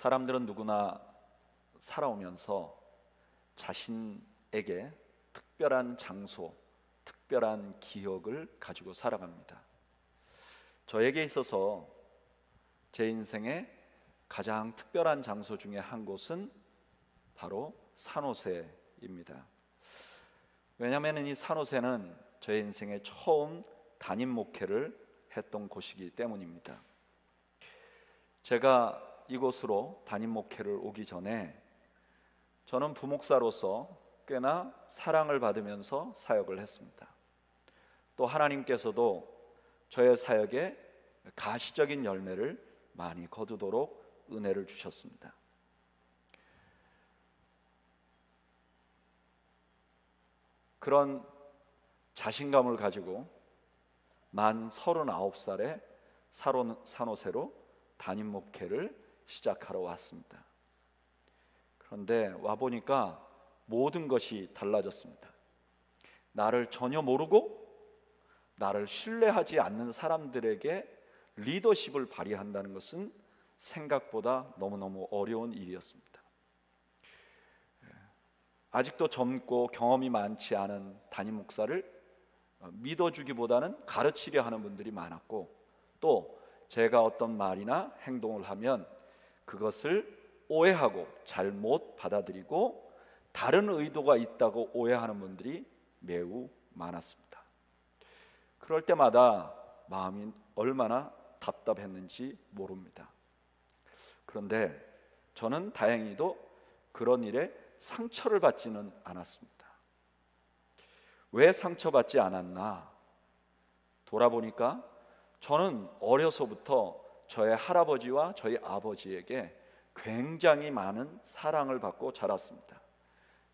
사람들은 누구나 살아오면서 자신에게 특별한 장소, 특별한 기억을 가지고 살아갑니다. 저에게 있어서 제 인생의 가장 특별한 장소 중에 한 곳은 바로 산호세입니다. 왜냐하면 이 산호세는 저의 인생에 처음 담임 목회를 했던 곳이기 때문입니다. 제가 이곳으로 담임 목회를 오기 전에 저는 부목사로서 꽤나 사랑을 받으면서 사역을 했습니다. 또 하나님께서도 저의 사역에 가시적인 열매를 많이 거두도록 은혜를 주셨습니다. 그런 자신감을 가지고 만 39살에 산호세로 담임 목회를 시작하러 왔습니다. 그런데 와보니까 모든 것이 달라졌습니다. 나를 전혀 모르고 나를 신뢰하지 않는 사람들에게 리더십을 발휘한다는 것은 생각보다 너무너무 어려운 일이었습니다. 아직도 젊고 경험이 많지 않은 담임 목사를 믿어주기보다는 가르치려 하는 분들이 많았고, 또 제가 어떤 말이나 행동을 하면 그것을 오해하고 잘못 받아들이고 다른 의도가 있다고 오해하는 분들이 매우 많았습니다. 그럴 때마다 마음이 얼마나 답답했는지 모릅니다. 그런데 저는 다행히도 그런 일에 상처를 받지는 않았습니다. 왜 상처받지 않았나? 돌아보니까 저는 어려서부터 저의 할아버지와 저희 아버지에게 굉장히 많은 사랑을 받고 자랐습니다.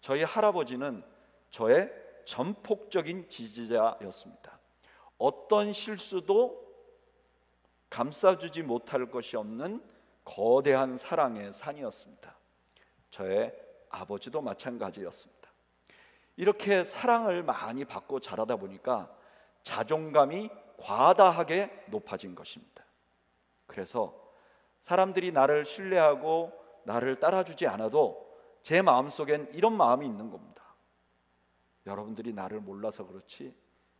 저희 할아버지는 저의 전폭적인 지지자였습니다. 어떤 실수도 감싸주지 못할 것이 없는 거대한 사랑의 산이었습니다. 저의 아버지도 마찬가지였습니다. 이렇게 사랑을 많이 받고 자라다 보니까 자존감이 과다하게 높아진 것입니다. 그래서 사람들이 나를 신뢰하고 나를 따라주지 않아도 제 마음속엔 이런 마음이 있는 겁니다. 여러분들이 나를 몰라서 그렇지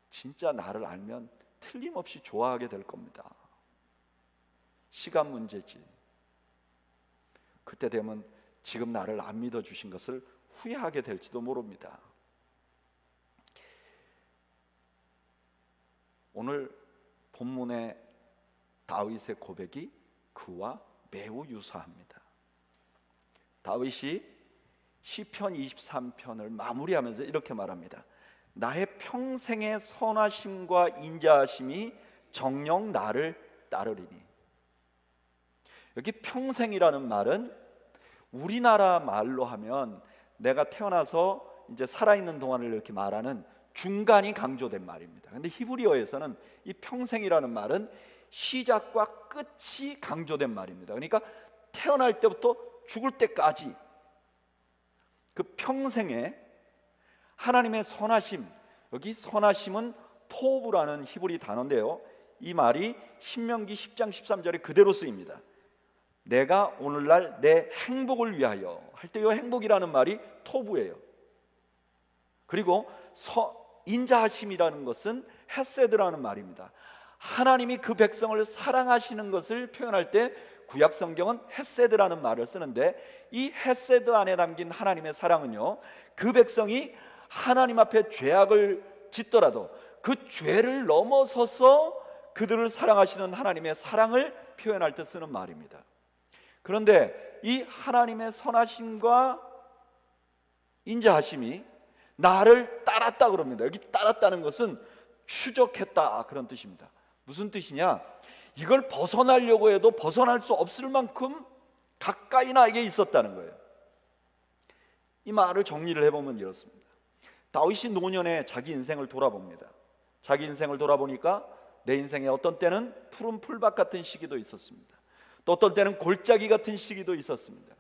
진짜 나를 알면 틀림없이 좋아하게 될 겁니다. 시간 문제지. 그때 되면 지금 나를 안 믿어주신 것을 후회하게 될지도 모릅니다. 오늘 본문의 다윗의 고백이 그와 매우 유사합니다. 다윗이 시편 23편을 마무리하면서 이렇게 말합니다. 나의 평생의 선하심과 인자하심이 정녕 나를 따르리니. 여기 평생이라는 말은 우리나라 말로 하면 내가 태어나서 이제 살아있는 동안을 이렇게 말하는 중간이 강조된 말입니다. 그런데 히브리어에서는 이 평생이라는 말은 시작과 끝이 강조된 말입니다. 그러니까 태어날 때부터 죽을 때까지 그 평생에 하나님의 선하심, 여기 선하심은 토브라는 히브리 단어인데요, 이 말이 신명기 10장 13절에 그대로 쓰입니다. 내가 오늘날 내 행복을 위하여 할 때 이 행복이라는 말이 토브예요. 그리고 인자하심이라는 것은 헤세드라는 말입니다. 하나님이 그 백성을 사랑하시는 것을 표현할 때 구약 성경은 헤세드라는 말을 쓰는데, 이 헤세드 안에 담긴 하나님의 사랑은요, 그 백성이 하나님 앞에 죄악을 짓더라도 그 죄를 넘어서서 그들을 사랑하시는 하나님의 사랑을 표현할 때 쓰는 말입니다. 그런데 이 하나님의 선하심과 인자하심이 나를 따랐다 그럽니다. 여기 따랐다는 것은 추적했다 그런 뜻입니다. 무슨 뜻이냐? 이걸 벗어나려고 해도 벗어날 수 없을 만큼 가까이 나에게 있었다는 거예요. 이 말을 정리를 해보면 이렇습니다. 다윗이 노년에 자기 인생을 돌아봅니다. 자기 인생을 돌아보니까 내 인생에 어떤 때는 푸른 풀밭 같은 시기도 있었습니다. 또 어떤 때는 골짜기 같은 시기도 있었습니다.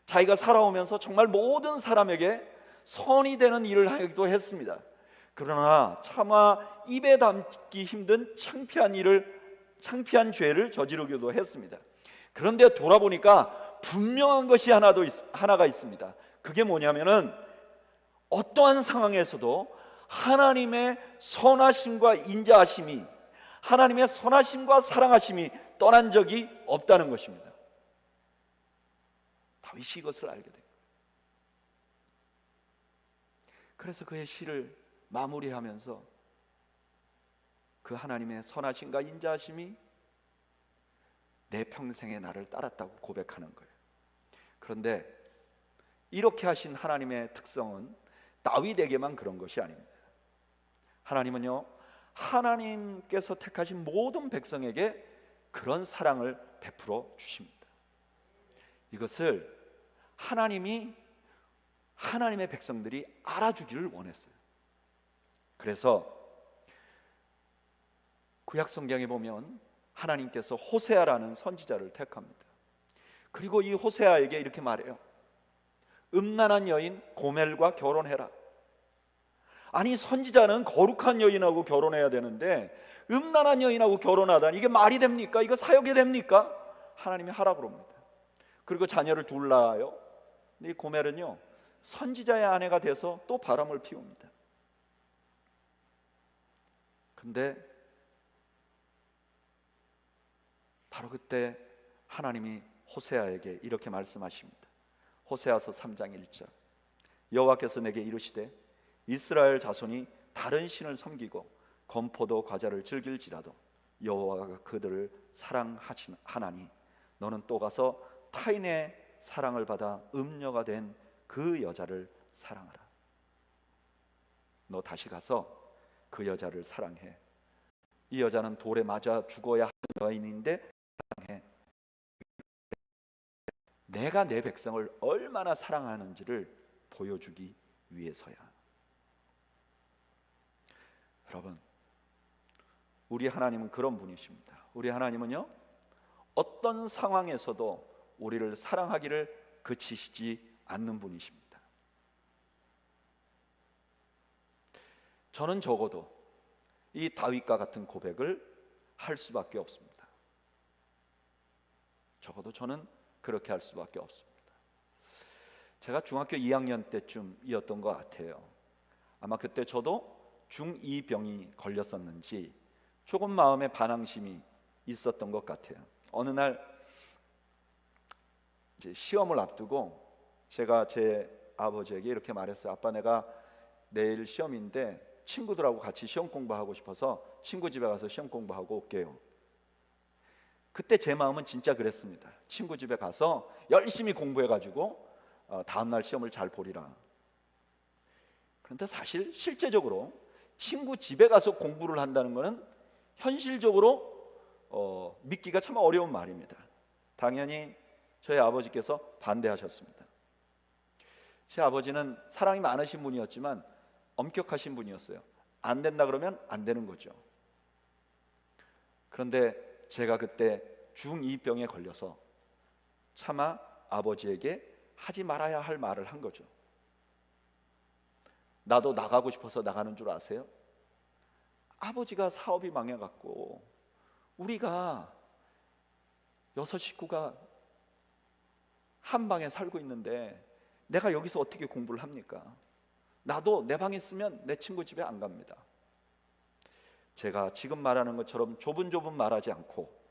자기가 살아오면서 정말 모든 사람에게 선이 되는 일을 하기도 했습니다. 그러나 차마 입에 담기 힘든 창피한 죄를 저지르기도 했습니다. 그런데 돌아보니까 분명한 것이 하나가 있습니다. 그게 뭐냐면은 어떠한 상황에서도 하나님의 선하심과 인자하심이, 하나님의 선하심과 사랑하심이 떠난 적이 없다는 것입니다. 다윗이 이것을 알게 됩니다. 그래서 그의 시를 마무리하면서 그 하나님의 선하심과 인자하심이 내 평생에 나를 따랐다고 고백하는 거예요. 그런데 이렇게 하신 하나님의 특성은 다윗에게만 그런 것이 아닙니다. 하나님은요, 하나님께서 택하신 모든 백성에게 그런 사랑을 베풀어 주십니다. 이것을 하나님이 하나님의 백성들이 알아주기를 원했어요. 그래서 구약 성경에 보면 하나님께서 호세아라는 선지자를 택합니다. 그리고 이 호세아에게 이렇게 말해요. 음란한 여인 고멜과 결혼해라. 아니, 선지자는 거룩한 여인하고 결혼해야 되는데 음란한 여인하고 결혼하다니 이게 말이 됩니까? 이거 사역이 됩니까? 하나님이 하라고 그럽니다. 그리고 자녀를 둘 낳아요. 근데 이 고멜은요, 선지자의 아내가 돼서 또 바람을 피웁니다. 근데 바로 그때 하나님이 호세아에게 이렇게 말씀하십니다. 호세아서 3장 1절. 여호와께서 내게 이르시되 이스라엘 자손이 다른 신을 섬기고 건포도 과자를 즐길지라도 여호와가 그들을 사랑하나니 너는 또 가서 타인의 사랑을 받아 음녀가 된 그 여자를 사랑하라. 너 다시 가서 그 여자를 사랑해. 이 여자는 돌에 맞아 죽어야 하는 여인인데 사랑해. 내가 내 백성을 얼마나 사랑하는지를 보여주기 위해서야. 여러분, 우리 하나님은 그런 분이십니다. 우리 하나님은요, 어떤 상황에서도 우리를 사랑하기를 그치시지 않는 분이십니다. 저는 적어도 이 다윗과 같은 고백을 할 수밖에 없습니다. 적어도 저는 그렇게 할 수밖에 없습니다. 제가 중학교 2학년 때쯤이었던 것 같아요. 아마 그때 저도 중2병이 걸렸었는지 조금 마음에 반항심이 있었던 것 같아요. 어느 날 이제 시험을 앞두고 제가 제 아버지에게 이렇게 말했어요. 아빠, 내가 내일 시험인데 친구들하고 같이 시험 공부하고 싶어서 친구 집에 가서 시험 공부하고 올게요. 그때 제 마음은 진짜 그랬습니다. 친구 집에 가서 열심히 공부해가지고 다음날 시험을 잘 보리라. 그런데 사실 실제적으로 친구 집에 가서 공부를 한다는 것은 현실적으로 믿기가 참 어려운 말입니다. 당연히 저희 아버지께서 반대하셨습니다. 제 아버지는 사랑이 많으신 분이었지만 엄격하신 분이었어요. 안 된다 그러면 안 되는 거죠. 그런데 제가 그때 중2병에 걸려서 차마 아버지에게 하지 말아야 할 말을 한 거죠. 나도 나가고 싶어서 나가는 줄 아세요? 아버지가 사업이 망해갖고 우리가 6 식구가 한 방에 살고 있는데 내가 여기서 어떻게 공부를 합니까? 나도 내 방에 있으면 내 친구 집에 안 갑니다. 제가 지금 말하는 것처럼 좁은 말하지 않고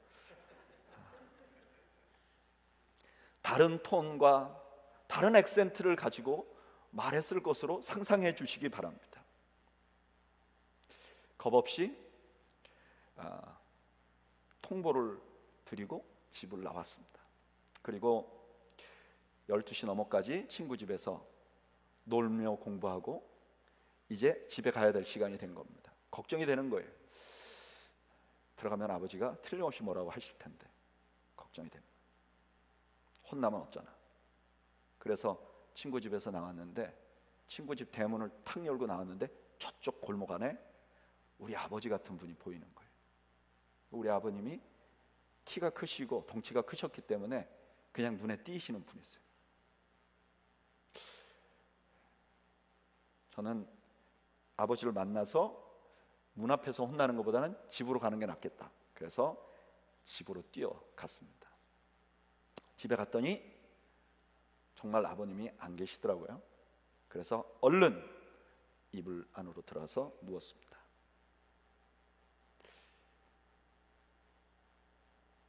다른 톤과 다른 액센트를 가지고 말했을 것으로 상상해 주시기 바랍니다. 겁없이 통보를 드리고 집을 나왔습니다. 그리고 12시 넘어까지 친구 집에서 놀며 공부하고 이제 집에 가야 될 시간이 된 겁니다. 걱정이 되는 거예요. 들어가면 아버지가 틀림없이 뭐라고 하실 텐데 걱정이 됩니다. 혼나면 어쩌나. 그래서 친구 집에서 나왔는데 친구 집 대문을 탁 열고 나왔는데 저쪽 골목 안에 우리 아버지 같은 분이 보이는 거예요. 우리 아버님이 키가 크시고 덩치가 크셨기 때문에 그냥 눈에 띄시는 분이었어요. 저는 아버지를 만나서 문 앞에서 혼나는 것보다는 집으로 가는 게 낫겠다. 그래서 집으로 뛰어갔습니다. 집에 갔더니 정말 아버님이 안 계시더라고요. 그래서 얼른 이불 안으로 들어서 누웠습니다.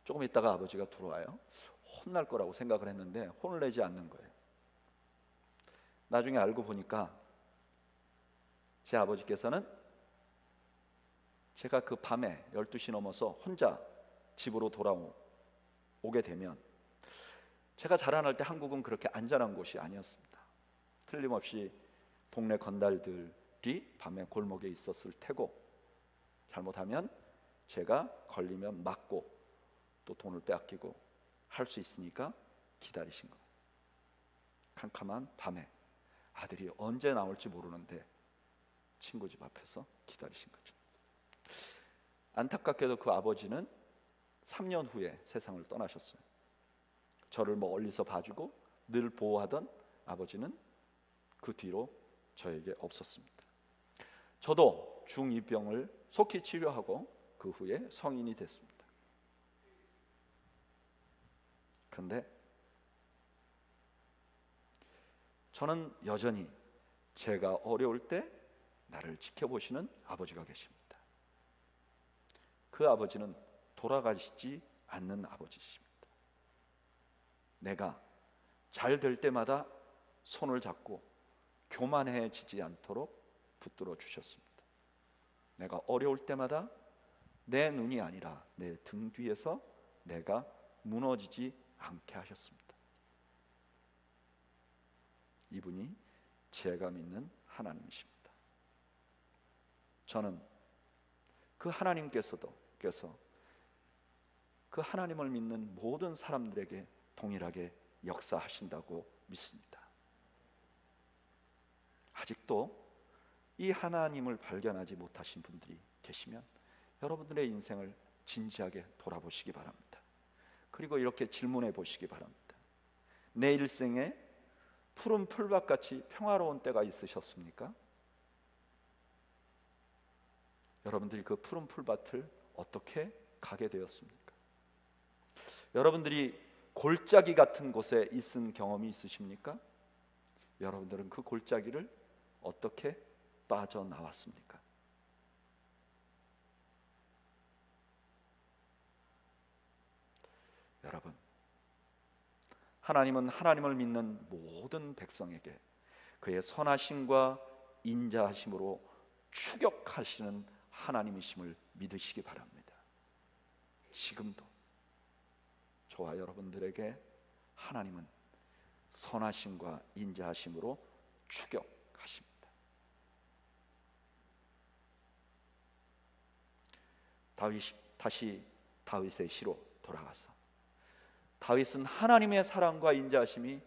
조금 있다가 아버지가 들어와요. 혼날 거라고 생각을 했는데 혼을 내지 않는 거예요. 나중에 알고 보니까 제 아버지께서는 제가 그 밤에 12시 넘어서 혼자 집으로 돌아오게 되면, 제가 자라날 때 한국은 그렇게 안전한 곳이 아니었습니다. 틀림없이 동네 건달들이 밤에 골목에 있었을 테고, 잘못하면 제가 걸리면 맞고 또 돈을 빼앗기고 할 수 있으니까 기다리신 거예요. 캄캄한 밤에 아들이 언제 나올지 모르는데 친구 집 앞에서 기다리신 거죠. 안타깝게도 그 아버지는 3년 후에 세상을 떠나셨어요. 저를 멀리서 봐주고 늘 보호하던 아버지는 그 뒤로 저에게 없었습니다. 저도 중2병을 속히 치료하고 그 후에 성인이 됐습니다. 그런데 저는 여전히 제가 어려울 때 나를 지켜보시는 아버지가 계십니다. 그 아버지는 돌아가시지 않는 아버지십니다. 내가 잘 될 때마다 손을 잡고 교만해지지 않도록 붙들어 주셨습니다. 내가 어려울 때마다 내 눈이 아니라 내 등 뒤에서 내가 무너지지 않게 하셨습니다. 이분이 제가 믿는 하나님이십니다. 저는 그 하나님께서 그 하나님을 믿는 모든 사람들에게 동일하게 역사하신다고 믿습니다. 아직도 이 하나님을 발견하지 못하신 분들이 계시면 여러분들의 인생을 진지하게 돌아보시기 바랍니다. 그리고 이렇게 질문해 보시기 바랍니다. 내 일생에 푸른 풀밭같이 평화로운 때가 있으셨습니까? 여러분들이 그 푸른 풀밭을 어떻게 가게 되었습니까? 여러분들이 골짜기 같은 곳에 있은 경험이 있으십니까? 여러분들은 그 골짜기를 어떻게 빠져나왔습니까? 여러분, 하나님은 하나님을 믿는 모든 백성에게 그의 선하심과 인자하심으로 추격하시는 하나님이심을 믿으시기 바랍니다. 지금도 저와 여러분들에게 하나님은 선하심과 인자하심으로 추격하십니다. 다시 다윗의 시로 돌아가서, 다윗은 하나님의 사랑과 인자하심이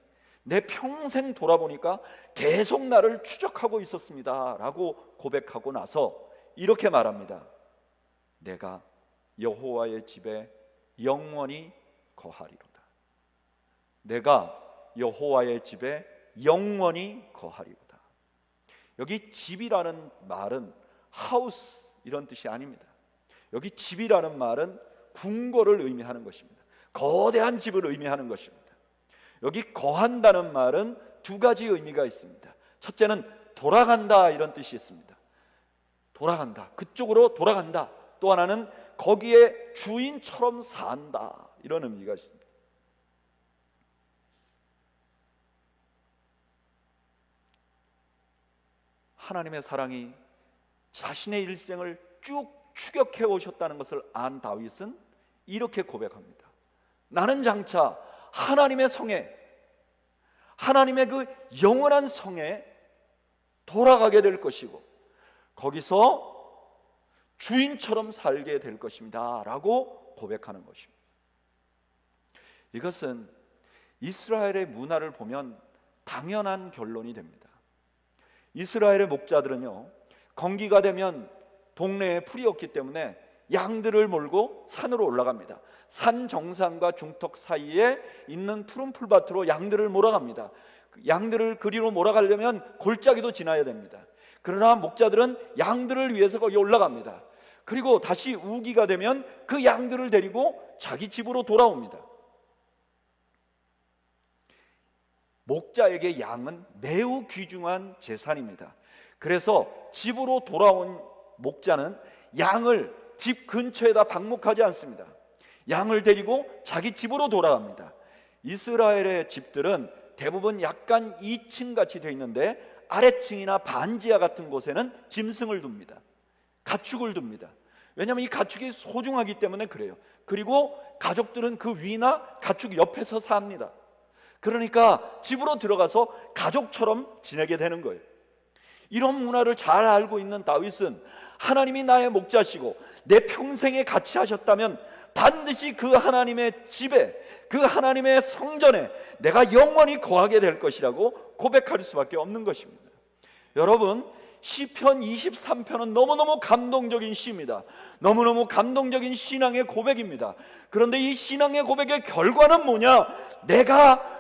내 평생 돌아보니까 계속 나를 추적하고 있었습니다 라고 고백하고 나서 이렇게 말합니다. 내가 여호와의 집에 영원히 거하리로다. 내가 여호와의 집에 영원히 거하리로다. 여기 집이라는 말은 하우스 이런 뜻이 아닙니다. 여기 집이라는 말은 궁궐을 의미하는 것입니다. 거대한 집을 의미하는 것입니다. 여기 거한다는 말은 두 가지 의미가 있습니다. 첫째는 돌아간다 이런 뜻이 있습니다. 돌아간다, 그쪽으로 돌아간다. 또 하나는 거기에 주인처럼 산다 이런 의미가 있습니다. 하나님의 사랑이 자신의 일생을 쭉 추격해 오셨다는 것을 안 다윗은 이렇게 고백합니다. 나는 장차 하나님의 성에, 하나님의 그 영원한 성에 돌아가게 될 것이고 거기서 주인처럼 살게 될 것입니다 라고 고백하는 것입니다. 이것은 이스라엘의 문화를 보면 당연한 결론이 됩니다. 이스라엘의 목자들은요, 건기가 되면 동네에 풀이 없기 때문에 양들을 몰고 산으로 올라갑니다. 산 정상과 중턱 사이에 있는 푸른 풀밭으로 양들을 몰아갑니다. 양들을 그리로 몰아가려면 골짜기도 지나야 됩니다. 그러나 목자들은 양들을 위해서 거기 올라갑니다. 그리고 다시 우기가 되면 그 양들을 데리고 자기 집으로 돌아옵니다. 목자에게 양은 매우 귀중한 재산입니다. 그래서 집으로 돌아온 목자는 양을 집 근처에다 방목하지 않습니다. 양을 데리고 자기 집으로 돌아갑니다. 이스라엘의 집들은 대부분 약간 2층 같이 되어 있는데 아래층이나 반지하 같은 곳에는 짐승을 둡니다. 가축을 둡니다. 왜냐하면 이 가축이 소중하기 때문에 그래요. 그리고 가족들은 그 위나 가축 옆에서 삽니다. 그러니까 집으로 들어가서 가족처럼 지내게 되는 거예요. 이런 문화를 잘 알고 있는 다윗은 하나님이 나의 목자시고 내 평생에 같이 하셨다면 반드시 그 하나님의 집에, 그 하나님의 성전에 내가 영원히 거하게 될 것이라고 고백할 수밖에 없는 것입니다. 여러분, 시편 23편은 너무너무 감동적인 시입니다. 너무너무 감동적인 신앙의 고백입니다. 그런데 이 신앙의 고백의 결과는 뭐냐? 내가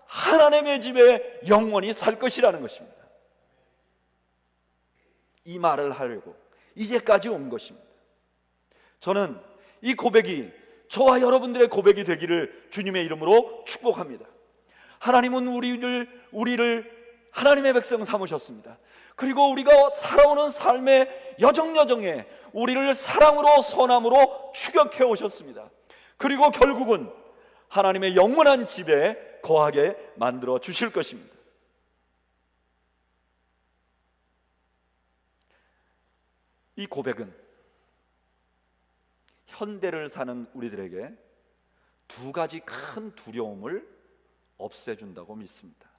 하나님의 집에 영원히 살 것이라는 것입니다. 이 말을 하려고 이제까지 온 것입니다. 저는 이 고백이 저와 여러분들의 고백이 되기를 주님의 이름으로 축복합니다. 하나님은 우리를 하나님의 백성 삼으셨습니다. 그리고 우리가 살아오는 삶의 여정여정에 우리를 사랑으로 선함으로 추격해 오셨습니다. 그리고 결국은 하나님의 영원한 집에 거하게 만들어 주실 것입니다. 이 고백은 현대를 사는 우리들에게 두 가지 큰 두려움을 없애준다고 믿습니다.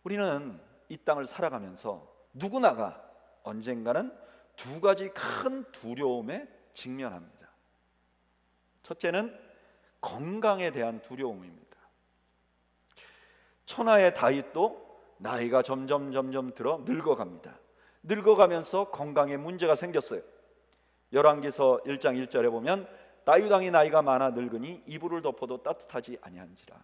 우리는 이 땅을 살아가면서 누구나가 언젠가는 두 가지 큰 두려움에 직면합니다. 첫째는 건강에 대한 두려움입니다. 천하의 다윗도 나이가 점점 들어 늙어갑니다. 늙어가면서 건강에 문제가 생겼어요. 열왕기서 1장 1절에 보면 다윗 왕이 나이가 많아 늙으니 이불을 덮어도 따뜻하지 아니한지라.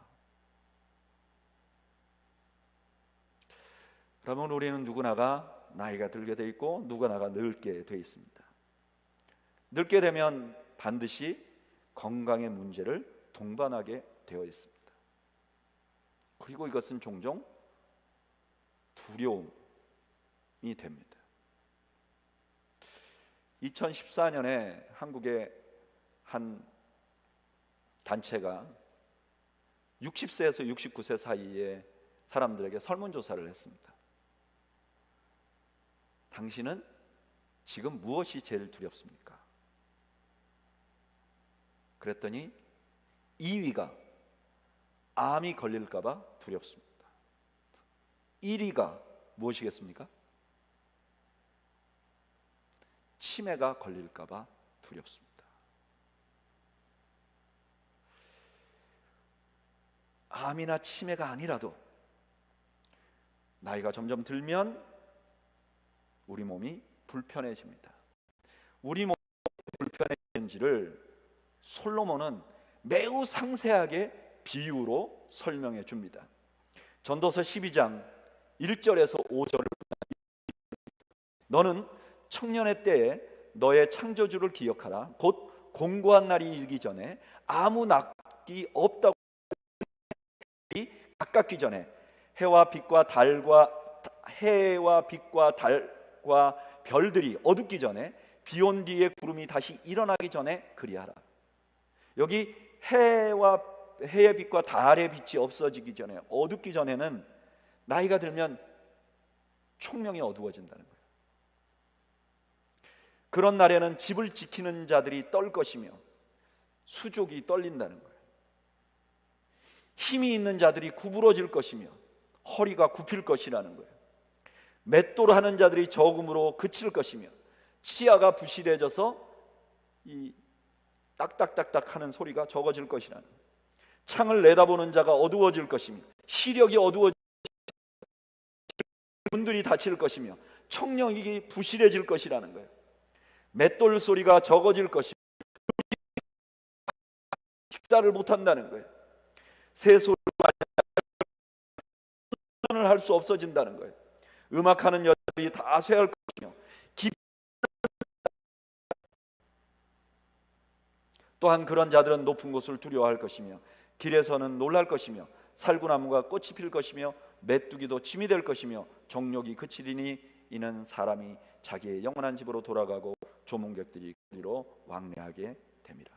그러면 우리는 누구나가 나이가 들게 돼 있고 누구나가 늙게 돼 있습니다. 늙게 되면 반드시 건강의 문제를 동반하게 되어 있습니다. 그리고 이것은 종종 두려움이 됩니다. 2014년에 한국의 한 단체가 60세에서 69세 사이의 사람들에게 설문조사를 했습니다. 당신은 지금 무엇이 제일 두렵습니까? 그랬더니 2위가 암이 걸릴까 봐 두렵습니다. 1위가 무엇이겠습니까? 치매가 걸릴까 봐 두렵습니다. 암이나 치매가 아니라도 나이가 점점 들면 우리 몸이 불편해집니다. 우리 몸이 불편해진지를 솔로몬은 매우 상세하게 비유로 설명해 줍니다. 전도서 12장 1절에서 5절을 너는 청년의 때에 너의 창조주를 기억하라. 곧 공고한 날이 이르기 전에 아무 낙이 없다고 가깝기 전에 해와 빛과 달과 별들이 어둡기 전에 비온 뒤에 구름이 다시 일어나기 전에 그리하라. 여기 해의 빛과 달의 빛이 없어지기 전에 어둡기 전에는 나이가 들면 총명이 어두워진다는 거예요. 그런 날에는 집을 지키는 자들이 떨 것이며 수족이 떨린다는 거예요. 힘이 있는 자들이 구부러질 것이며 허리가 굽힐 것이라는 거예요. 맷돌 하는 자들이 적음으로 그칠 것이며 치아가 부실해져서 이 딱딱딱딱 하는 소리가 적어질 것이라는 거예요. 창을 내다보는 자가 어두워질 것이며 시력이 어두워질 문들이 닫힐 것이며 청력이 부실해질 것이라는 거예요. 맷돌 소리가 적어질 것이며 식사를 못한다는 거예요. 새소리를 할 수 없어진다는 거예요. 음악하는 여자들이 다 쇠할 것이며 또한 그런 자들은 높은 곳을 두려워할 것이며 길에서는 놀랄 것이며 살구나무가 꽃이 필 것이며 메뚜기도 짐이 될 것이며 정욕이 그치리니 이는 사람이 자기의 영원한 집으로 돌아가고 조문객들이 그리로 왕래하게 됩니다.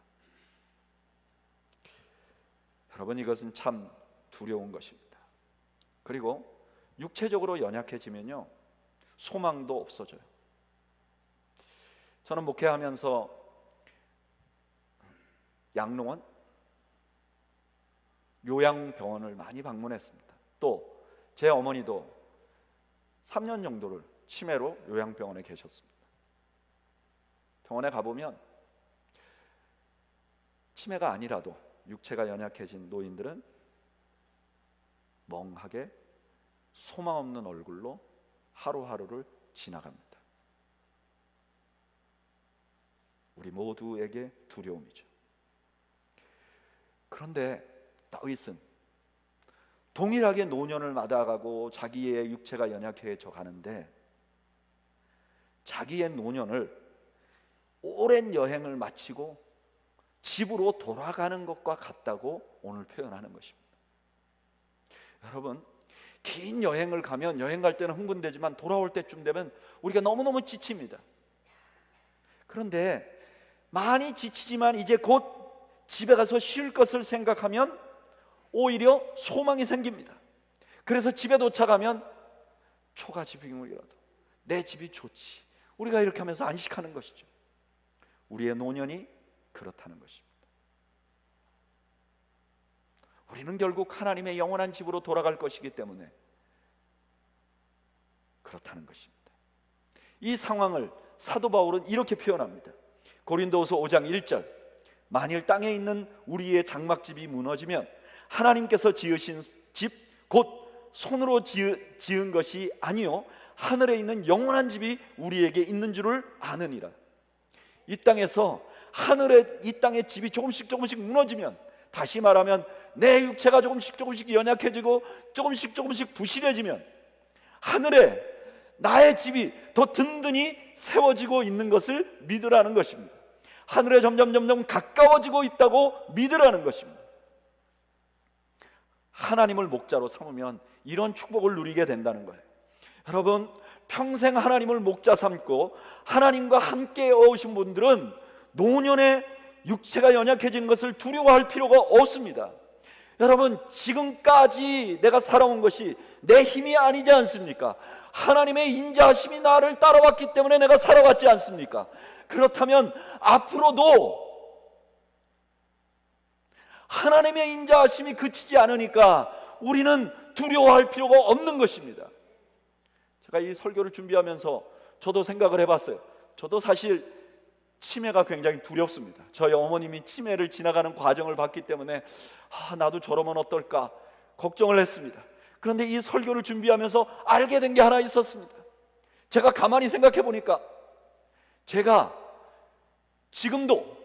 여러분, 이것은 참 두려운 것입니다. 그리고 육체적으로 연약해지면요, 소망도 없어져요. 저는 목회하면서 양로원, 요양병원을 많이 방문했습니다. 또 제 어머니도 3년 정도를 치매로 요양병원에 계셨습니다. 병원에 가보면 치매가 아니라도 육체가 연약해진 노인들은 멍하게 소망 없는 얼굴로 하루하루를 지나갑니다. 우리 모두에게 두려움이죠. 그런데 다윗은 동일하게 노년을 맞아가고 자기의 육체가 연약해져 가는데 자기의 노년을 오랜 여행을 마치고 집으로 돌아가는 것과 같다고 오늘 표현하는 것입니다. 여러분, 긴 여행을 가면 여행 갈 때는 흥분되지만 돌아올 때쯤 되면 우리가 너무너무 지칩니다. 그런데 많이 지치지만 이제 곧 집에 가서 쉴 것을 생각하면 오히려 소망이 생깁니다. 그래서 집에 도착하면 초가집이라도 내 집이 좋지, 우리가 이렇게 하면서 안식하는 것이죠. 우리의 노년이 그렇다는 것입니다. 우리는 결국 하나님의 영원한 집으로 돌아갈 것이기 때문에 그렇다는 것입니다. 이 상황을 사도 바울은 이렇게 표현합니다. 고린도후서 5장 1절, 만일 땅에 있는 우리의 장막집이 무너지면 하나님께서 지으신 집 곧 손으로 지은 것이 아니요 하늘에 있는 영원한 집이 우리에게 있는 줄을 아느니라. 이 땅에서 이 땅의 집이 조금씩 무너지면, 다시 말하면 내 육체가 조금씩 연약해지고 조금씩 부실해지면 하늘에 나의 집이 더 든든히 세워지고 있는 것을 믿으라는 것입니다. 하늘에 점점 가까워지고 있다고 믿으라는 것입니다. 하나님을 목자로 삼으면 이런 축복을 누리게 된다는 거예요. 여러분, 평생 하나님을 목자 삼고 하나님과 함께 오신 분들은 노년에 육체가 연약해진 것을 두려워할 필요가 없습니다. 여러분, 지금까지 내가 살아온 것이 내 힘이 아니지 않습니까? 하나님의 인자하심이 나를 따라왔기 때문에 내가 살아왔지 않습니까? 그렇다면 앞으로도 하나님의 인자하심이 그치지 않으니까 우리는 두려워할 필요가 없는 것입니다. 제가 이 설교를 준비하면서 저도 생각을 해봤어요. 저도 사실 치매가 굉장히 두렵습니다. 저희 어머님이 치매를 지나가는 과정을 봤기 때문에 나도 저러면 어떨까 걱정을 했습니다. 그런데 이 설교를 준비하면서 알게 된 게 하나 있었습니다. 제가 가만히 생각해 보니까 제가 지금도,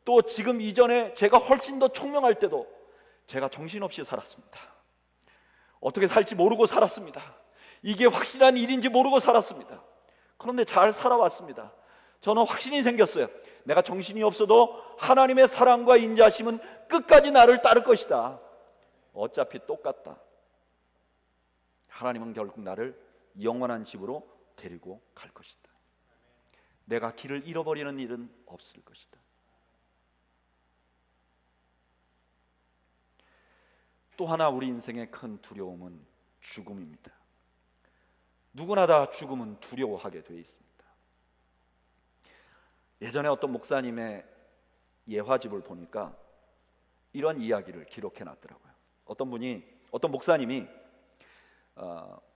또 지금 이전에 제가 훨씬 더 총명할 때도 제가 정신없이 살았습니다. 어떻게 살지 모르고 살았습니다. 이게 확실한 일인지 모르고 살았습니다. 그런데 잘 살아왔습니다. 저는 확신이 생겼어요. 내가 정신이 없어도 하나님의 사랑과 인자하심은 끝까지 나를 따를 것이다. 어차피 똑같다. 하나님은 결국 나를 영원한 집으로 데리고 갈 것이다. 내가 길을 잃어버리는 일은 없을 것이다. 또 하나 우리 인생의 큰 두려움은 죽음입니다. 누구나 다 죽음은 두려워하게 되어 있습니다. 예전에 어떤 목사님의 예화집을 보니까 이런 이야기를 기록해 놨더라고요. 어떤 목사님이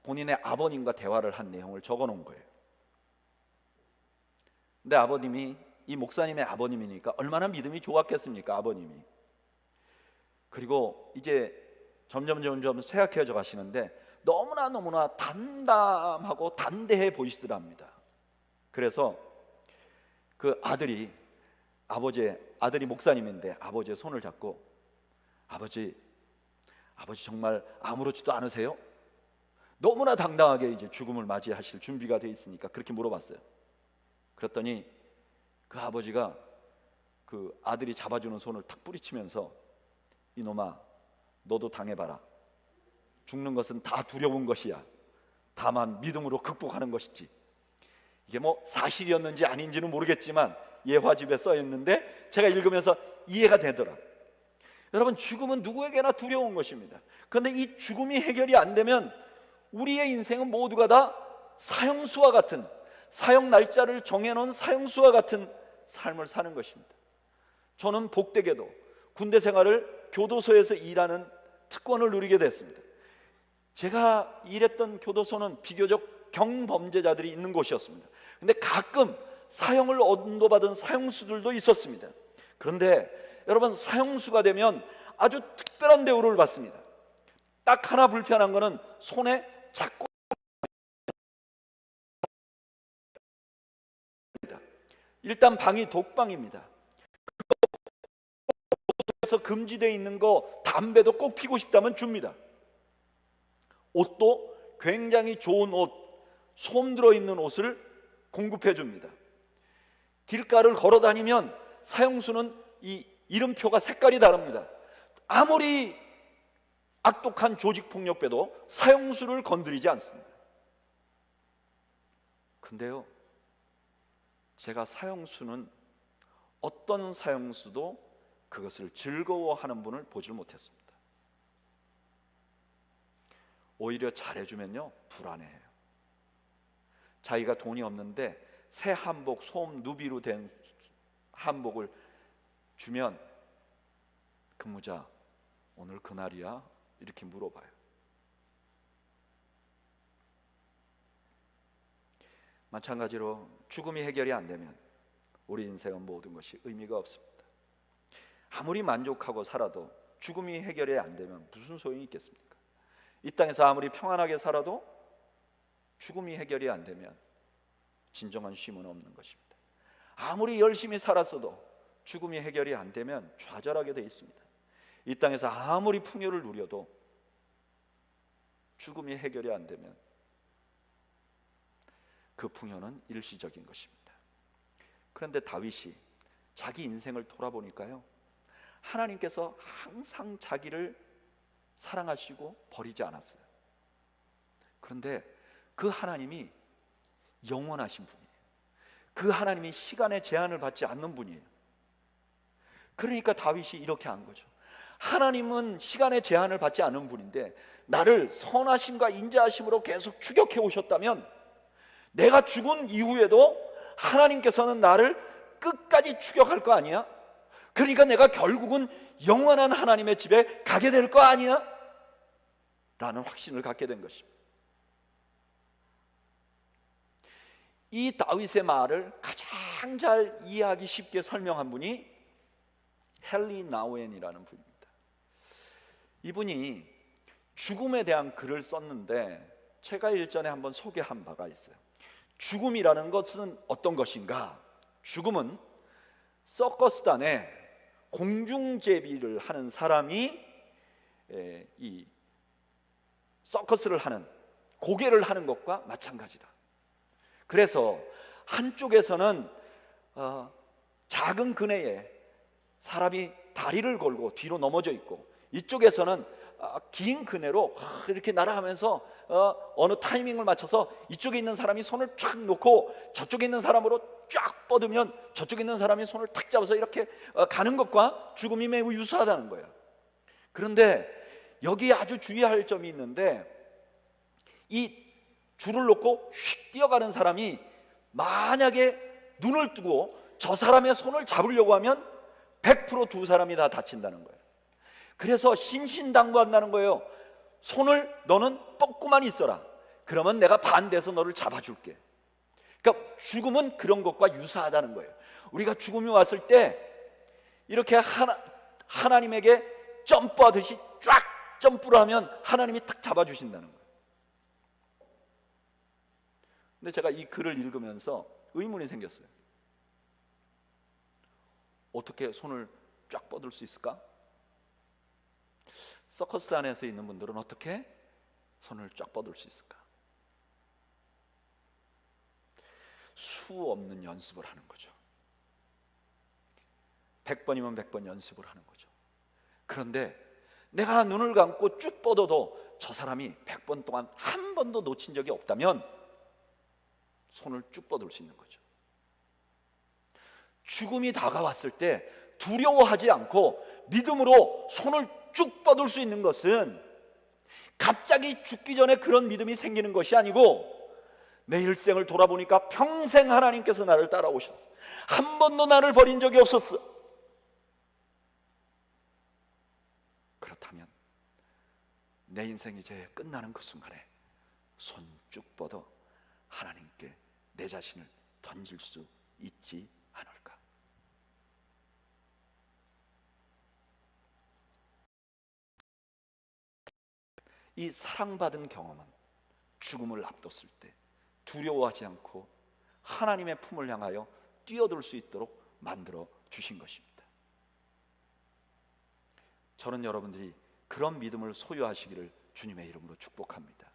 본인의 아버님과 대화를 한 내용을 적어 놓은 거예요. 근데 이 목사님의 아버님이니까 얼마나 믿음이 좋았겠습니까, 아버님이. 그리고 이제 점점 쇠약해져 가시는데 너무나 담담하고 담대해 보이시더랍니다. 그래서 그 아들이 목사님인데 아버지의 손을 잡고, 아버지 정말 아무렇지도 않으세요? 너무나 당당하게 이제 죽음을 맞이하실 준비가 돼 있으니까 그렇게 물어봤어요. 그랬더니 그 아버지가 그 아들이 잡아주는 손을 탁 뿌리치면서 이놈아, 너도 당해봐라. 죽는 것은 다 두려운 것이야. 다만 믿음으로 극복하는 것이지. 이게 뭐 사실이었는지 아닌지는 모르겠지만 예화집에 써 있는데 제가 읽으면서 이해가 되더라. 여러분, 죽음은 누구에게나 두려운 것입니다. 그런데 이 죽음이 해결이 안 되면 우리의 인생은 모두가 다 사형수와 같은, 사형 날짜를 정해놓은 사형수와 같은 삶을 사는 것입니다. 저는 복되게도 군대 생활을 교도소에서 일하는 특권을 누리게 됐습니다. 제가 일했던 교도소는 비교적 경범죄자들이 있는 곳이었습니다. 근데 가끔 사형을 언도받은 사형수들도 있었습니다. 그런데 여러분, 사형수가 되면 아주 특별한 대우를 받습니다. 딱 하나 불편한 거는 손에 잡고, 일단 방이 독방입니다. 그래서 금지되어 있는 거 담배도 꼭 피고 싶다면 줍니다. 옷도 굉장히 좋은 옷, 솜 들어있는 옷을 공급해 줍니다. 길가를 걸어 다니면 사형수는 이 이름표가 색깔이 다릅니다. 아무리 악독한 조직폭력배도 사형수를 건드리지 않습니다. 근데요, 제가 사형수는 어떤 사형수도 그것을 즐거워하는 분을 보질 못했습니다. 오히려 잘해주면요, 불안해해요. 자기가 돈이 없는데 새 한복, 솜 누비로 된 한복을 주면 근무자, 오늘 그날이야? 이렇게 물어봐요. 마찬가지로 죽음이 해결이 안 되면 우리 인생은 모든 것이 의미가 없습니다. 아무리 만족하고 살아도 죽음이 해결이 안 되면 무슨 소용이 있겠습니까? 이 땅에서 아무리 평안하게 살아도 죽음이 해결이 안 되면 진정한 쉼은 없는 것입니다. 아무리 열심히 살았어도 죽음이 해결이 안 되면 좌절하게 돼 있습니다. 이 땅에서 아무리 풍요를 누려도 죽음이 해결이 안 되면 그 풍요는 일시적인 것입니다. 그런데 다윗이 자기 인생을 돌아보니까요, 하나님께서 항상 자기를 사랑하시고 버리지 않았어요. 그런데 그 하나님이 영원하신 분이에요. 그 하나님이 시간의 제한을 받지 않는 분이에요. 그러니까 다윗이 이렇게 한 거죠. 하나님은 시간의 제한을 받지 않는 분인데 나를 선하심과 인자하심으로 계속 추격해 오셨다면 내가 죽은 이후에도 하나님께서는 나를 끝까지 추격할 거 아니야? 그러니까 내가 결국은 영원한 하나님의 집에 가게 될 거 아니야? 라는 확신을 갖게 된 것입니다. 이 다윗의 말을 가장 잘 이해하기 쉽게 설명한 분이 헨리 나우엔이라는 분입니다. 이분이 죽음에 대한 글을 썼는데 제가 일전에 한번 소개한 바가 있어요. 죽음이라는 것은 어떤 것인가? 죽음은 서커스단에 공중제비를 하는 사람이 이 서커스를 하는, 고개를 하는 것과 마찬가지다. 그래서 한쪽에서는 작은 그네에 사람이 다리를 걸고 뒤로 넘어져 있고, 이쪽에서는 긴 그네로 이렇게 날아가면서 어느 타이밍을 맞춰서 이쪽에 있는 사람이 손을 쫙 놓고 저쪽에 있는 사람으로 쫙 뻗으면 저쪽에 있는 사람이 손을 탁 잡아서 이렇게 가는 것과 죽음이 매우 유사하다는 거예요. 그런데 여기에 아주 주의할 점이 있는데, 이 줄을 놓고 휙 뛰어가는 사람이 만약에 눈을 뜨고 저 사람의 손을 잡으려고 하면 100% 두 사람이 다 다친다는 거예요. 그래서 신신당부한다는 거예요. 손을 너는 뻗고만 있어라. 그러면 내가 반대해서 너를 잡아줄게. 그러니까 죽음은 그런 것과 유사하다는 거예요. 우리가 죽음이 왔을 때 이렇게 하나님에게 점프하듯이 쫙 점프를 하면 하나님이 탁 잡아주신다는 거예요. 근데 제가 이 글을 읽으면서 의문이 생겼어요. 어떻게 손을 쫙 뻗을 수 있을까? 서커스 안에서 있는 분들은 어떻게 손을 쫙 뻗을 수 있을까? 수 없는 연습을 하는 거죠. 100번이면 100번 연습을 하는 거죠. 그런데 내가 눈을 감고 쭉 뻗어도 저 사람이 100번 동안 한 번도 놓친 적이 없다면 손을 쭉 뻗을 수 있는 거죠. 죽음이 다가왔을 때 두려워하지 않고 믿음으로 손을 쭉 뻗을 수 있는 것은 갑자기 죽기 전에 그런 믿음이 생기는 것이 아니고, 내 일생을 돌아보니까 평생 하나님께서 나를 따라오셨어. 한 번도 나를 버린 적이 없었어. 그렇다면 내 인생이 이제 끝나는 그 순간에 손 쭉 뻗어 하나님께 내 자신을 던질 수 있지 않을까? 이 사랑받은 경험은 죽음을 앞뒀을 때 두려워하지 않고 하나님의 품을 향하여 뛰어들 수 있도록 만들어 주신 것입니다. 저는 여러분들이 그런 믿음을 소유하시기를 주님의 이름으로 축복합니다.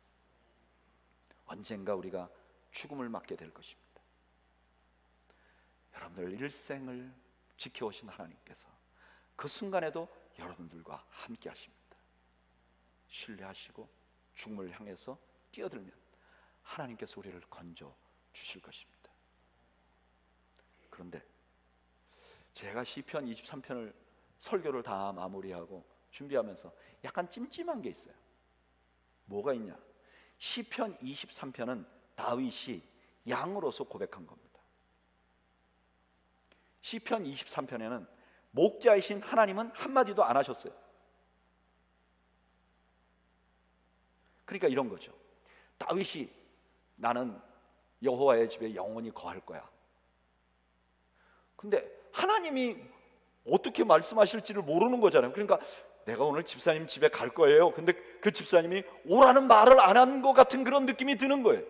언젠가 우리가 죽음을 맞게 될 것입니다. 여러분들 일생을 지켜오신 하나님께서 그 순간에도 여러분들과 함께 하십니다. 신뢰하시고 죽음을 향해서 뛰어들면 하나님께서 우리를 건져 주실 것입니다. 그런데 제가 시편 23편을 설교를 다 마무리하고 준비하면서 약간 찜찜한 게 있어요. 뭐가 있냐? 시편 23편은 다윗이 양으로서 고백한 겁니다. 시편 23편에는 목자이신 하나님은 한마디도 안 하셨어요. 그러니까 이런 거죠. 다윗이 나는 여호와의 집에 영원히 거할 거야. 근데 하나님이 어떻게 말씀하실지를 모르는 거잖아요. 그러니까 내가 오늘 집사님 집에 갈 거예요. 근데 그 집사님이 오라는 말을 안 한 것 같은 그런 느낌이 드는 거예요.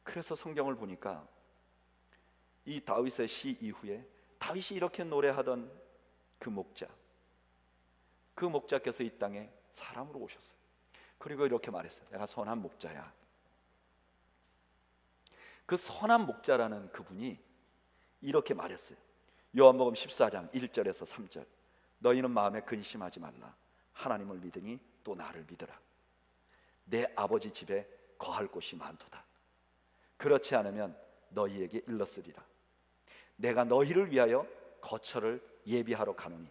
그래서 성경을 보니까 이 다윗의 시 이후에 다윗이 이렇게 노래하던 그 목자께서 이 땅에 사람으로 오셨어요. 그리고 이렇게 말했어요. 내가 선한 목자야. 그 선한 목자라는 그분이 이렇게 말했어요. 요한복음 14장 1절에서 3절. 너희는 마음에 근심하지 말라. 하나님을 믿으니 또 나를 믿으라. 내 아버지 집에 거할 곳이 많도다. 그렇지 않으면 너희에게 일렀으리라. 내가 너희를 위하여 거처를 예비하러 가노니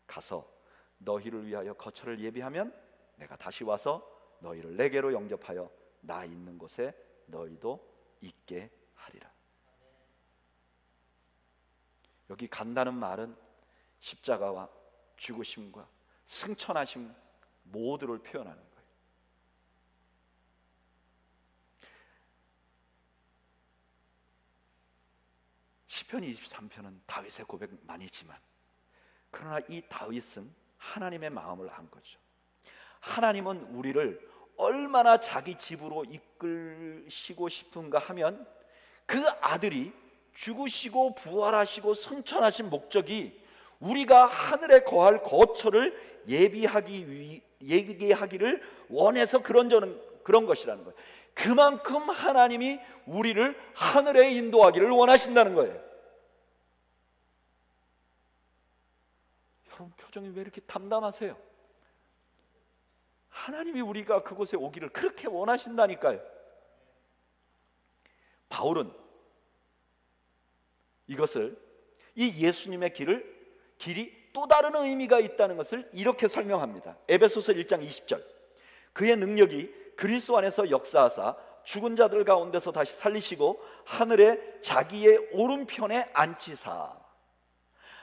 가서 너희를 위하여 거처를 예비하면 내가 다시 와서 너희를 내게로 영접하여 나 있는 곳에 너희도 있게 하리라. 여기 간다는 말은 십자가와 죽으심과 승천하심 모두를 표현하는 거예요. 시편 23편은 다윗의 고백만이지만, 그러나 이 다윗은 하나님의 마음을 안 거죠. 하나님은 우리를 얼마나 자기 집으로 이끌시고 싶은가 하면 그 아들이 죽으시고 부활하시고 승천하신 목적이 우리가 하늘에 거할 거처를 예비하기를 원해서 그런 것이라는 거예요. 그만큼 하나님이 우리를 하늘에 인도하기를 원하신다는 거예요. 여러분 표정이 왜 이렇게 담담하세요? 하나님이 우리가 그곳에 오기를 그렇게 원하신다니까요. 바울은 이것을, 이 예수님의 길이 또 다른 의미가 있다는 것을 이렇게 설명합니다. 에베소서 1장 20절. 그의 능력이 그리스도 안에서 역사하사 죽은 자들 가운데서 다시 살리시고 하늘에 자기의 오른편에 앉히사.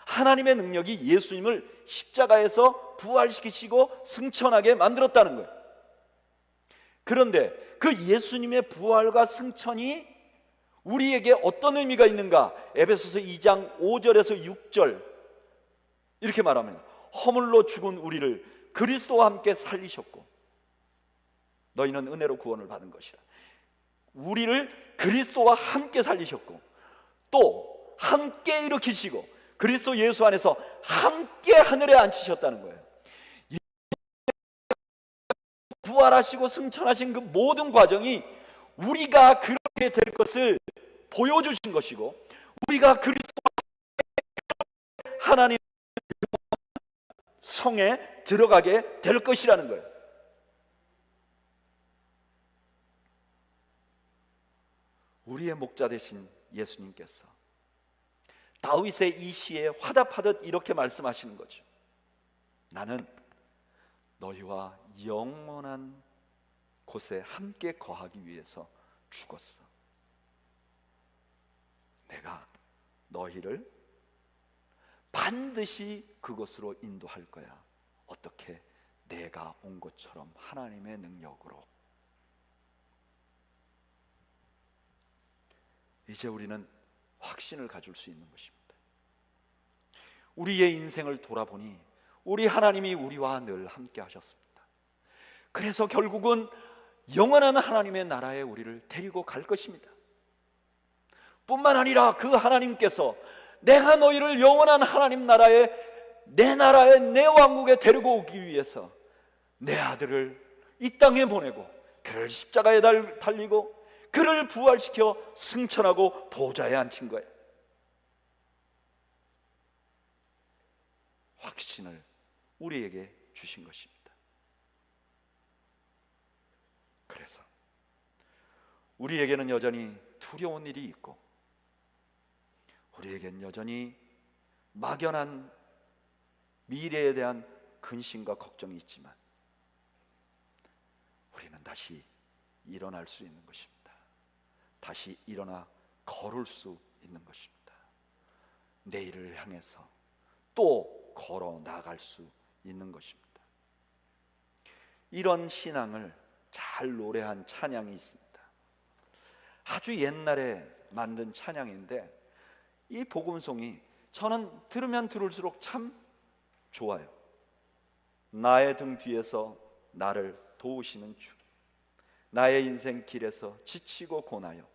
하나님의 능력이 예수님을 십자가에서 부활시키시고 승천하게 만들었다는 거예요. 그런데 그 예수님의 부활과 승천이 우리에게 어떤 의미가 있는가? 에베소서 2장 5절에서 6절 이렇게 말합니다. 허물로 죽은 우리를 그리스도와 함께 살리셨고 너희는 은혜로 구원을 받은 것이라. 우리를 그리스도와 함께 살리셨고 또 함께 일으키시고 그리스도 예수 안에서 함께 하늘에 앉히셨다는 거예요. 부활하시고 승천하신 그 모든 과정이 우리가 그렇게 될 것을 보여주신 것이고, 우리가 그리스도와 하나님 성에 들어가게 될 것이라는 거예요. 우리의 목자 되신 예수님께서 다윗의 이 시에 화답하듯 이렇게 말씀하시는 거죠. 나는 너희와 영원한 곳에 함께 거하기 위해서 죽었어. 내가 너희를 반드시 그곳으로 인도할 거야. 어떻게? 내가 온 것처럼 하나님의 능력으로. 이제 우리는 확신을 가질 수 있는 것입니다. 우리의 인생을 돌아보니 우리 하나님이 우리와 늘 함께 하셨습니다. 그래서 결국은 영원한 하나님의 나라에 우리를 데리고 갈 것입니다. 뿐만 아니라 그 하나님께서 내가 너희를 영원한 하나님 나라에, 내 나라에, 내 왕국에 데리고 오기 위해서 내 아들을 이 땅에 보내고 그를 십자가에 달리고 그를 부활시켜 승천하고 보좌에 앉힌 거예요. 확신을 우리에게 주신 것입니다. 그래서 우리에게는 여전히 두려운 일이 있고, 우리에겐 여전히 막연한 미래에 대한 근심과 걱정이 있지만 우리는 다시 일어날 수 있는 것입니다. 다시 일어나 걸을 수 있는 것입니다. 내일을 향해서 또 걸어 나갈 수 있는 것입니다. 이런 신앙을 잘 노래한 찬양이 있습니다. 아주 옛날에 만든 찬양인데 이 복음송이 저는 들으면 들을수록 참 좋아요. 나의 등 뒤에서 나를 도우시는 주, 나의 인생 길에서 지치고 고나여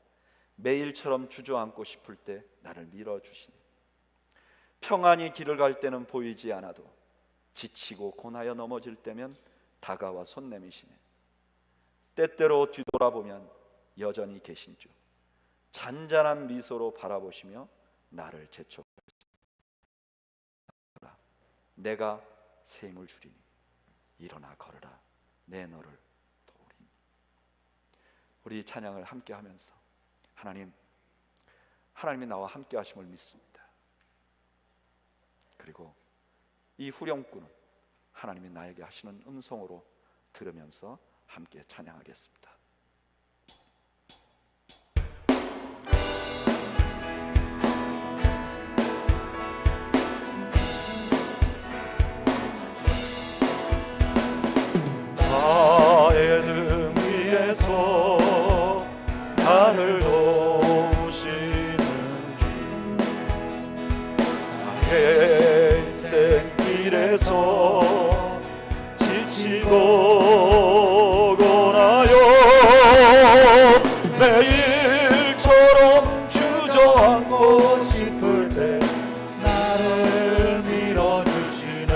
매일처럼 주저앉고 싶을 때 나를 밀어주시니, 평안히 길을 갈 때는 보이지 않아도 지치고 고나여 넘어질 때면 다가와 손 내미시네. 때때로 뒤돌아보면 여전히 계신 주, 잔잔한 미소로 바라보시며 나를 재촉하시니 내가 새 힘을 주리니 일어나 걸으라 내 너를 도우리니. 우리 찬양을 함께 하면서 하나님이 나와 함께 하심을 믿습니다. 그리고 이 후렴구는 하나님이 나에게 하시는 음성으로 들으면서 함께 찬양하겠습니다. 나의 등 위에서 나를 도우시는 주, 나의 인생 길에서 지치고 고나여 매일처럼 주저앉고 싶을 때 나를 밀어주시네.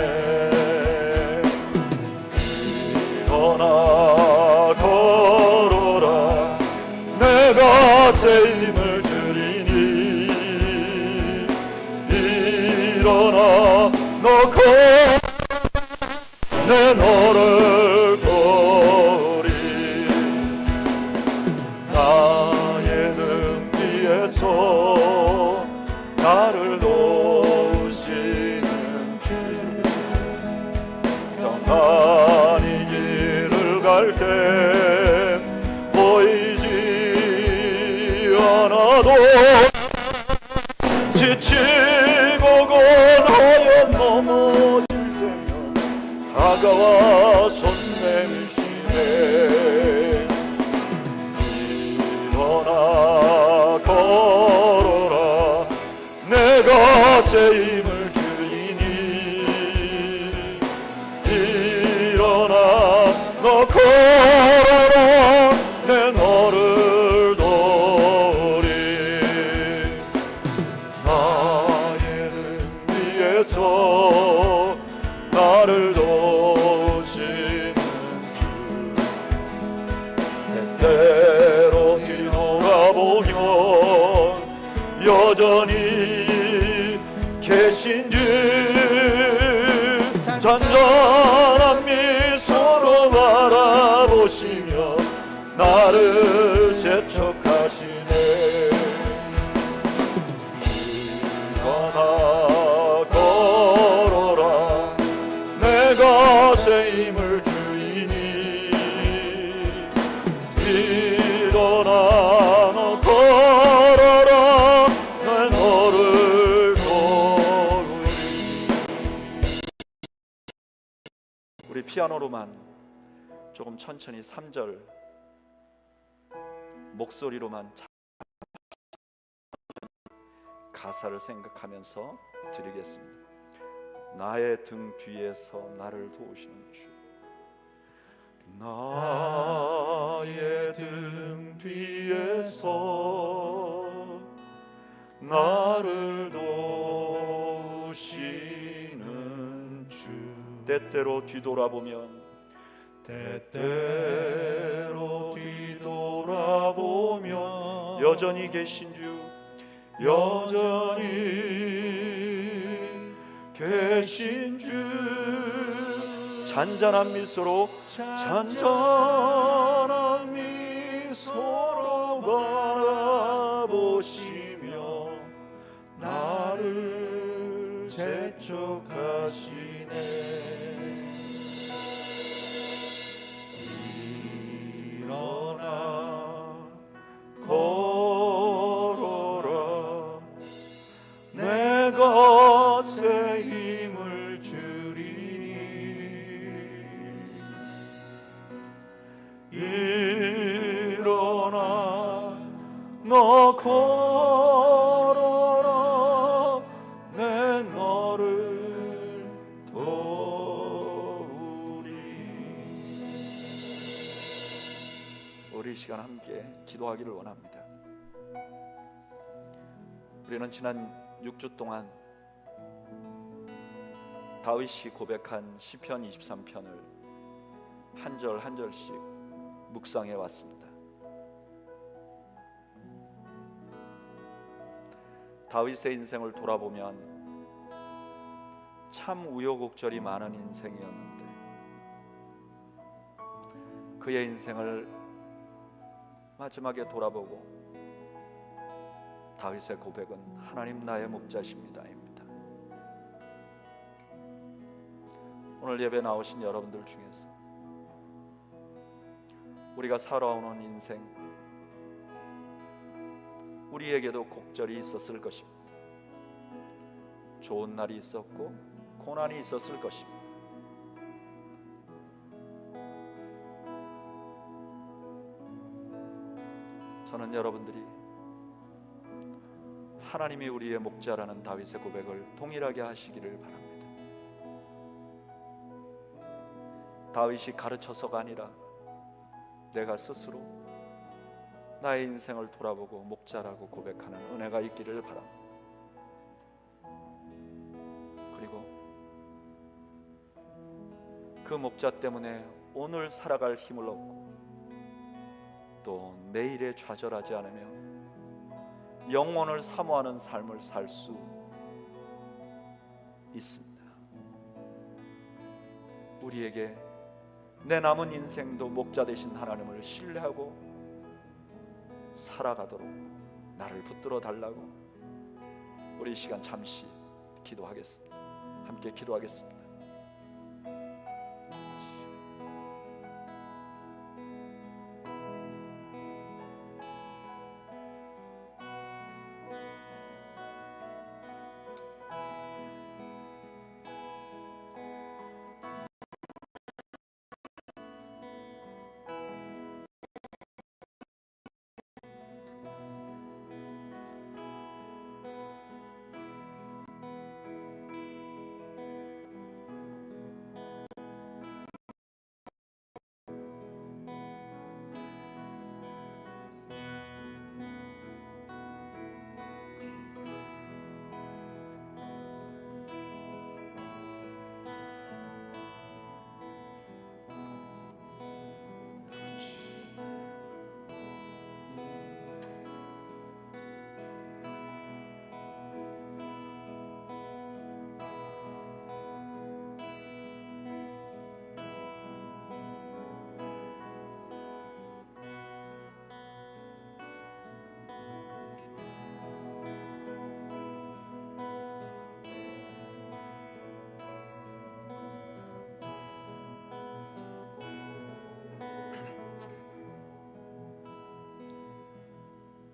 일어나 걸어라 내가 새 힘을 주리니. 일어나 너 걸어 내 너를 도우리. 나의 등 뒤에서 나를 도우시는 주, 평안히 길을 갈 땐 보이지 않아도 지치고 고나여 넘어질 때면 다가와 손 내미시네. 일어나 걸어라 내가 새 힘을 주리니. 일어나 너 걸어라 내 너를 도우리. 나의 등 위에서 나를 도우시는 주, 때때로 뒤돌아보면 여전히 계신 주 잔잔한 미소로 바라보시며 나를 재촉하시네. 일어나 걸어라 내가 새 힘을 주이니. 일어나 너 걸어라 내 너를 도우리. 우리 피아노로만 조금 천천히 3절 목소리로만 가사를 생각하면서 드리겠습니다. 나의 등 뒤에서 나를 도우시는 주, 나의 등 뒤에서 나를 도우시는 주. 때때로 뒤돌아보면 때때로 뒤돌아보면 여전히 계신 주, 여전히 계신 주. 잔잔한 미소로 잔잔한 미소로 바라보시며 나를 재촉하시네. 일어나 걸어라 내가 새 힘을 주리니. 일어나 너 걸어라 내 너를 도우리. 우리 시간 함께 기도하기를 원합니다. 우리는 지난 6주 동안 다윗이 고백한 시편 23편을 한 절 한 절씩 묵상해 왔습니다. 다윗의 인생을 돌아보면 참 우여곡절이 많은 인생이었는데 그의 인생을 마지막에 돌아보고 다윗의 고백은 하나님 나의 목자십니다입니다. 오늘 예배 나오신 여러분들 중에서 우리가 살아오는 인생, 우리에게도 곡절이 있었을 것입니다. 좋은 날이 있었고 고난이 있었을 것입니다. 저는 여러분들이 하나님이 우리의 목자라는 다윗의 고백을 동일하게 하시기를 바랍니다. 다윗이 가르쳐서가 아니라 내가 스스로 나의 인생을 돌아보고 목자라고 고백하는 은혜가 있기를 바랍니다. 그리고 그 목자 때문에 오늘 살아갈 힘을 얻고 또 내일에 좌절하지 않으며 영원을 사모하는 삶을 살 수 있습니다. 우리에게 내 남은 인생도 목자 되신 하나님을 신뢰하고 살아가도록 나를 붙들어 달라고 우리 이 시간 잠시 기도하겠습니다. 함께 기도하겠습니다.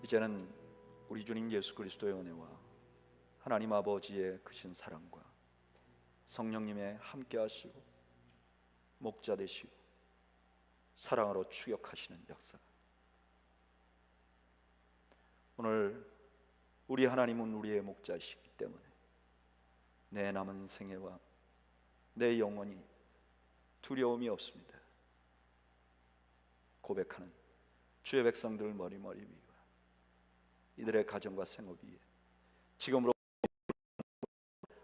이제는 우리 주님 예수 그리스도의 은혜와 하나님 아버지의 크신 사랑과 성령님의 함께 하시고 목자 되시고 사랑으로 추격하시는 역사, 오늘 우리 하나님은 우리의 목자이시기 때문에 내 남은 생애와 내 영혼이 두려움이 없습니다 고백하는 주의 백성들 머리머리 위와 이들의 가정과 생업 위에 지금으로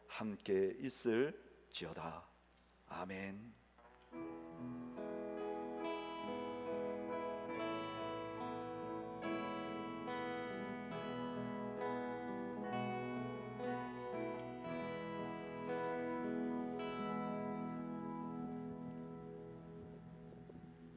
함께 있을지어다. 아멘.